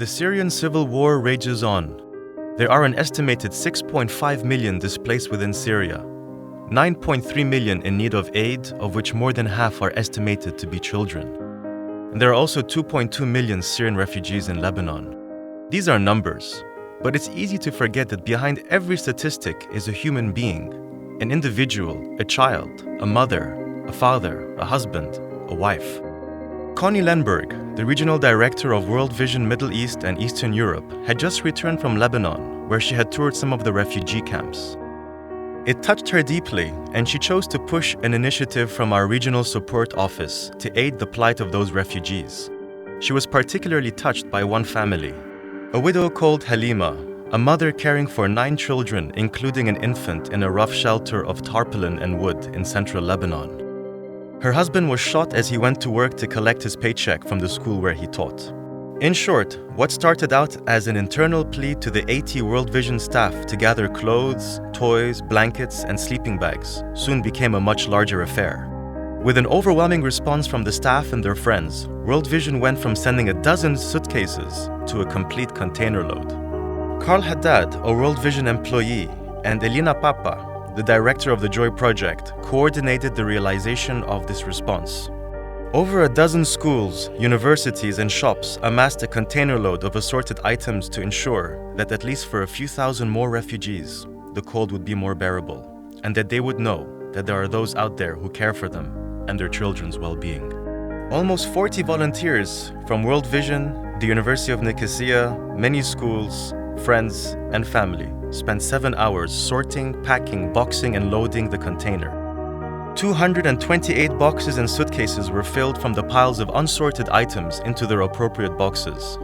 The Syrian civil war rages on. There are an estimated 6.5 million displaced within Syria, 9.3 million in need of aid, of which more than half are estimated to be children. And there are also 2.2 million Syrian refugees in Lebanon. These are numbers, but it's easy to forget that behind every statistic is a human being, an individual, a child, a mother, a father, a husband, a wife. Connie Lenberg, the regional director of World Vision Middle East and Eastern Europe, had just returned from Lebanon, where she had toured some of the refugee camps. It touched her deeply, and she chose to push an initiative from our regional support office to aid the plight of those refugees. She was particularly touched by one family, a widow called Halima, a mother caring for 9 children, including an infant in a rough shelter of tarpaulin and wood in central Lebanon. Her husband was shot as he went to work to collect his paycheck from the school where he taught. In short, what started out as an internal plea to the 80 World Vision staff to gather clothes, toys, blankets, and sleeping bags soon became a much larger affair. With an overwhelming response from the staff and their friends, World Vision went from sending a dozen suitcases to a complete container load. Karl Haddad, a World Vision employee, and Elena Papa, the director of the Joy Project, coordinated the realization of this response. Over a dozen schools, universities, and shops amassed a container load of assorted items to ensure that at least for a few thousand more refugees, the cold would be more bearable, and that they would know that there are those out there who care for them and their children's well-being. Almost 40 volunteers from World Vision, the University of Nicosia, many schools, friends, and family spent 7 hours sorting, packing, boxing, and loading the container. 228 boxes and suitcases were filled from the piles of unsorted items into their appropriate boxes.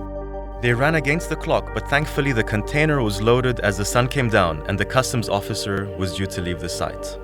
They ran against the clock, but thankfully the container was loaded as the sun came down and the customs officer was due to leave the site.